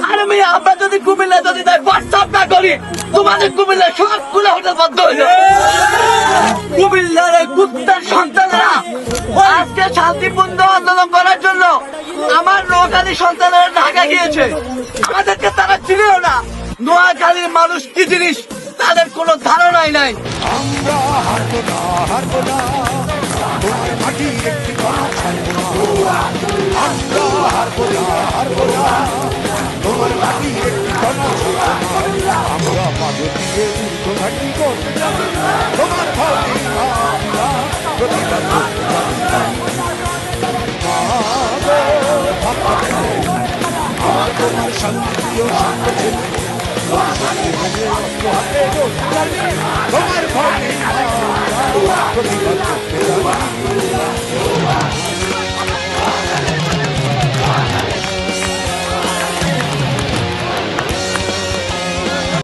আরে মেয়ে, আমরা যদি কুমিল্লা যদি তাই প্রস্তাব না করি, তোমাদের কুমিল্লা সবগুলো হোটেল বন্ধ হয়ে যাবে। কুমিল্লার এই কুত্তার সন্তানেরা আজকে শান্তিপূর্ণ আন্দোলন করার জন্য আমার নোয়াখালী সন্তানেরা ঢাকা গিয়েছে। আমাদেরকে তারা চিনেও না। নোয়াখালীর মানুষ কি জিনিস তাদের কোনো ধারণাই নাই। আমরা হারবো না, হারবো না, তোমার মাটি একটি কণা ছাড়বো না। আমরা হারবো না, হারবো না, তোমার মাটি একটি কণা ছাড়বো না। আমরা পাদে দিয়ে উর্ধ্বঘাটি করতে যাবো, তোমার ভয়ে আমরা প্রতিবাদ করতে যাবো। আমার তোমার শান্তি প্রিয় শান্ত ছিল, তোমার ভয়ে আমরা প্রতিবাদ করতে যাবো।